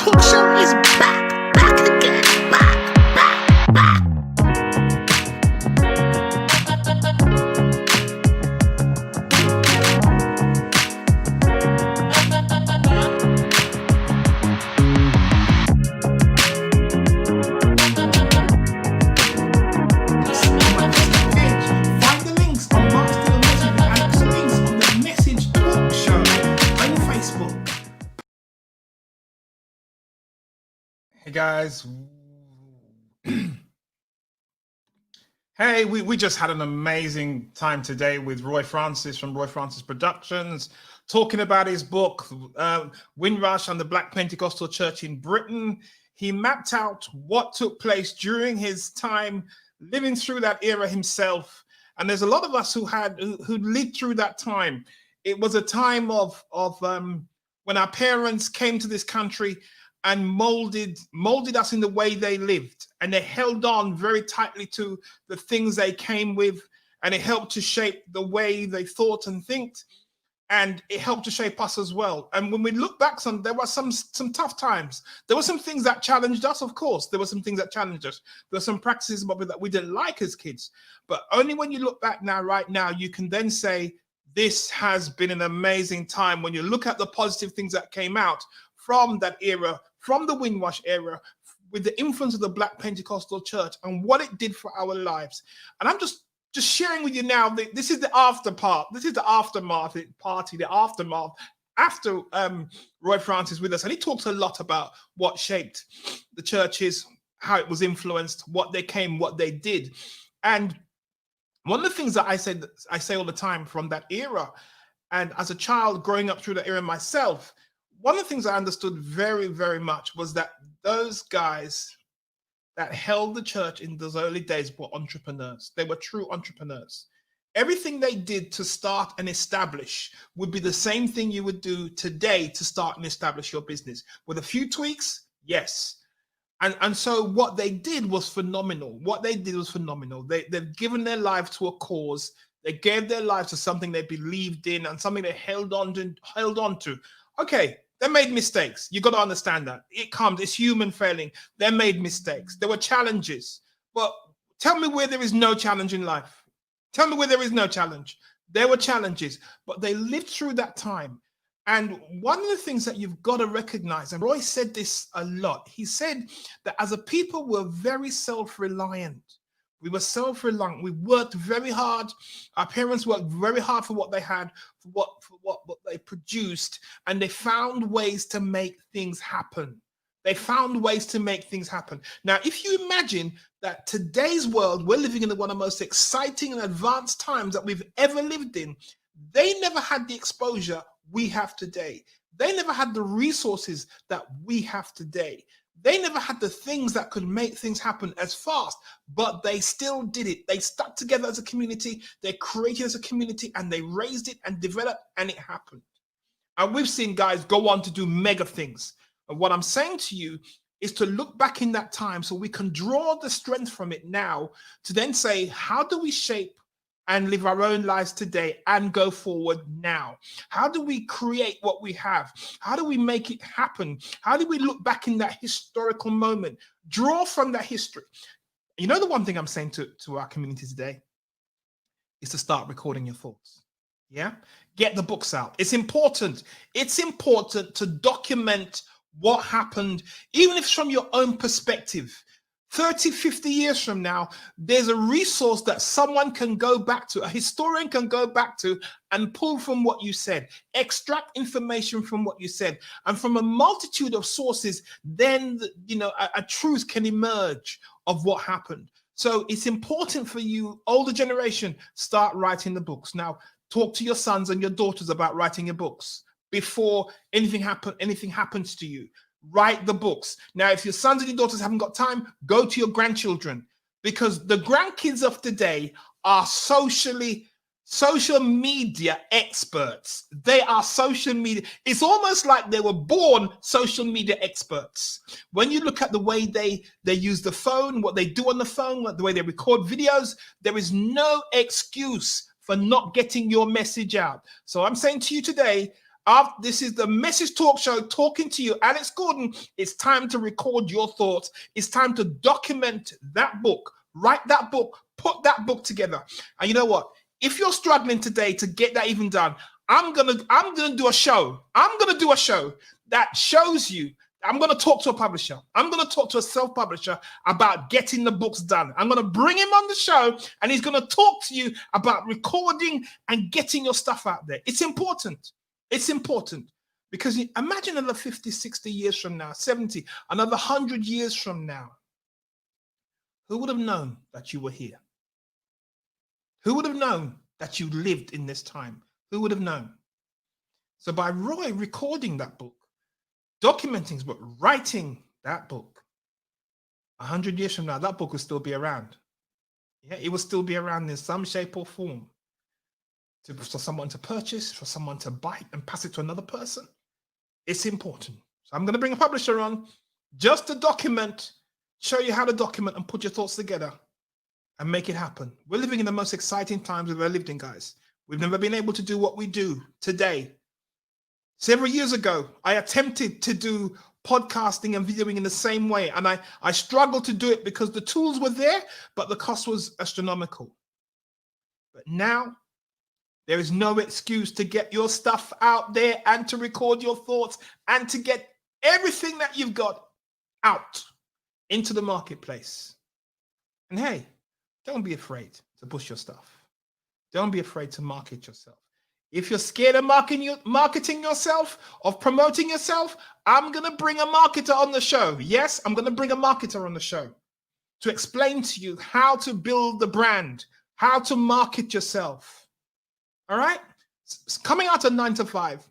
talk show is back again, back. Find the links on Master the Message with Alex links on the Message Talk Show on Facebook. Hey guys. Hey, we just had an amazing time today with Roy Francis from Roy Francis Productions, talking about his book, Windrush and the Black Pentecostal Church in Britain. He mapped out what took place during his time living through that era himself. And there's a lot of us who lived through that time. It was a time of when our parents came to this country and molded us in the way they lived, and they held on very tightly to the things they came with, and it helped to shape the way they thought and thinked, and it helped to shape us as well. And when we look back, there were some tough times. There were some things that challenged us, of course. There were some things that challenged us. There were some practices that we didn't like as kids. But only when you look back now, right now, you can then say, this has been an amazing time. When you look at the positive things that came out from that era, from the Windrush era, with the influence of the Black Pentecostal Church and what it did for our lives. And I'm just sharing with you now, this is the after part. This is the aftermath party, the aftermath after Roy Francis with us. And he talks a lot about what shaped the churches, how it was influenced, what they came, what they did. And one of the things that I say all the time from that era, and as a child growing up through that era myself, one of the things I understood very, very much was that those guys that held the church in those early days were entrepreneurs. They were true entrepreneurs. Everything they did to start and establish would be the same thing you would do today to start and establish your business. With a few tweaks, yes. And so what they did was phenomenal. They've given their life to a cause. They gave their lives to something they believed in and something they held on to. Okay, they made mistakes. You got to understand that. It's human failing. They made mistakes. There were challenges. But tell me where there is no challenge in life. Tell me where there is no challenge. There were challenges, but they lived through that time. And one of the things that you've got to recognize, and Roy said this a lot, he said that as a people, we're very self-reliant. We were self-reliant. We worked very hard. Our parents worked very hard for what they had, for what they produced, and they found ways to make things happen. Now, if you imagine that today's world, we're living in one of the most exciting and advanced times that we've ever lived in, they never had the exposure we have today. They never had the resources that we have today. They never had the things that could make things happen as fast, but they still did it. They stuck together as a community, they created as a community, and they raised it and developed, and it happened. And we've seen guys go on to do mega things. And what I'm saying to you is to look back in that time so we can draw the strength from it now to then say, how do we shape and live our own lives today and go forward now? How do we create what we have? How do we make it happen? How do we look back in that historical moment, draw from that history? You know, the one thing I'm saying to our community today is to start recording your thoughts. Yeah? Get the books out. It's important. It's important to document what happened, even if it's from your own perspective. 30, 50 years from now, there's a resource that someone can go back to, a historian can go back to and pull from what you said, extract information from what you said. And from a multitude of sources, then, a truth can emerge of what happened. So it's important for you, older generation, start writing the books. Now, talk to your sons and your daughters about writing your books before anything happens to you. Write the books. Now, if your sons and your daughters haven't got time, go to your grandchildren, because the grandkids of today are social media experts. They are social media. It's almost like they were born social media experts. When you look at the way they use the phone, what they do on the phone, the way they record videos, there is no excuse for not getting your message out. So I'm saying to you today, This is the Message Talk Show talking to you, Alex Gordon. It's time to record your thoughts. It's time to document that book, write that book, put that book together. And you know what? If you're struggling today to get that even done, I'm gonna do a show. I'm gonna do a show that shows you. I'm going to talk to a publisher. I'm going to talk to a self-publisher about getting the books done. I'm going to bring him on the show, and he's going to talk to you about recording and getting your stuff out there. It's important. It's important because imagine another 50, 60 years from now, 70, another 100 years from now. Who would have known that you were here? Who would have known that you lived in this time? Who would have known? So by Roy recording that book, documenting his book, writing that book, 100 years from now, that book will still be around. Yeah, it will still be around in some shape or form for someone to purchase, for someone to buy and pass it to another person. It's important. So I'm going to bring a publisher on just to document, show you how to document and put your thoughts together and make it happen. We're living in the most exciting times we've ever lived in, guys. We've never been able to do what we do today. Several years ago, I attempted to do podcasting and videoing in the same way, and I struggled to do it because the tools were there, but the cost was astronomical. But now, there is no excuse to get your stuff out there and to record your thoughts and to get everything that you've got out into the marketplace. And hey, don't be afraid to push your stuff. Don't be afraid to market yourself. If you're scared of marketing yourself, of promoting yourself, I'm going to bring a marketer on the show. Yes, I'm going to bring a marketer on the show to explain to you how to build the brand, how to market yourself. All right? Coming out of 9 to 5,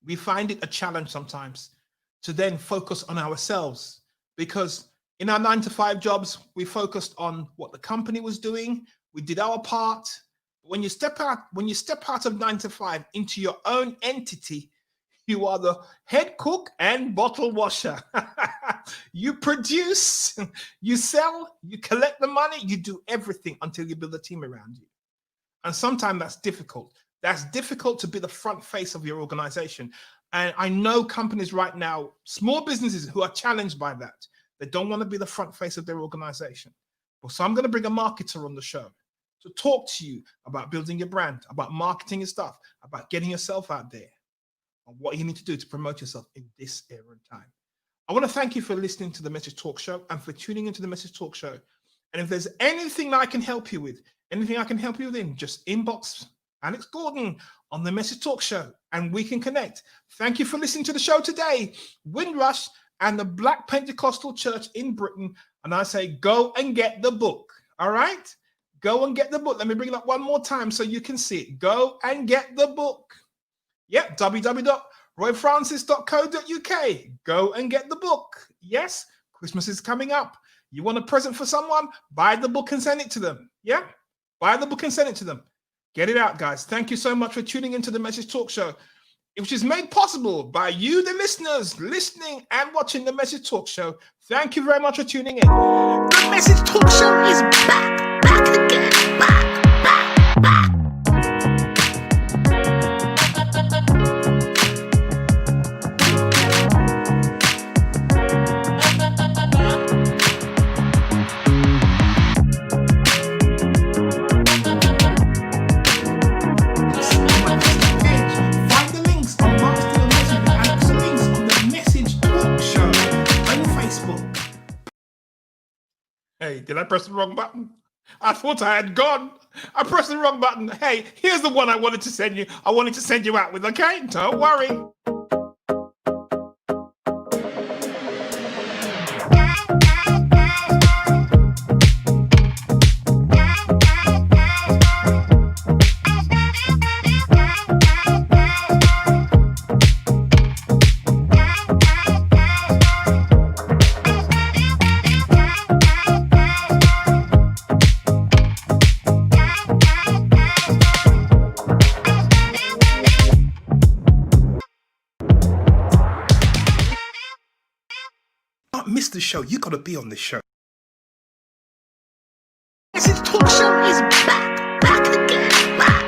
we find it a challenge sometimes to then focus on ourselves, because in our 9 to 5 jobs, we focused on what the company was doing. We did our part. When you step out of 9 to 5 into your own entity, you are the head cook and bottle washer. You produce, you sell, you collect the money, you do everything until you build a team around you. And sometimes that's difficult. That's difficult to be the front face of your organization. And I know companies right now, small businesses who are challenged by that. They don't want to be the front face of their organization. So I'm going to bring a marketer on the show to talk to you about building your brand, about marketing your stuff, about getting yourself out there, and what you need to do to promote yourself in this era and time. I want to thank you for listening to the Message Talk Show and for tuning into the Message Talk Show. And if there's anything that I can help you with, just inbox Alex Gordon on the Message Talk Show and we can connect. Thank you for listening to the show today. Windrush and the Black Pentecostal Church in Britain. And I say, go and get the book. All right? Go and get the book. Let me bring it up one more time so you can see it. Go and get the book. Yep, www.royfrancis.co.uk. Go and get the book. Yes, Christmas is coming up. You want a present for someone? Buy the book and send it to them. Yeah, buy the book and send it to them. Get it out, guys. Thank you so much for tuning into the Message Talk Show, which is made possible by you, the listeners, listening and watching the Message Talk Show. Thank you very much for tuning in. The Message Talk Show is back again, back. Find the links on Master the Message and Alex links on the Message Talk Show on Facebook. Hey, did I press the wrong button? I thought I had gone. I pressed the wrong button. Hey, here's the one I wanted to send you. I wanted to send you out with, okay? Don't worry. Miss the show. You got to be on this show. Message Talk Show is back again, back.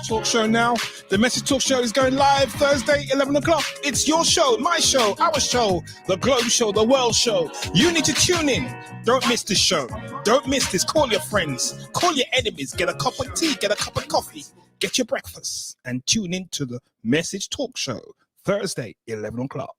Message Talk Show now. The Message Talk Show is going live Thursday, 11 o'clock. It's your show, my show, our show, the Globe Show, the World Show. You need to tune in. Don't miss this show. Don't miss this. Call your friends. Call your enemies. Get a cup of tea. Get a cup of coffee. Get your breakfast. And tune in to the Message Talk Show, Thursday, 11 o'clock.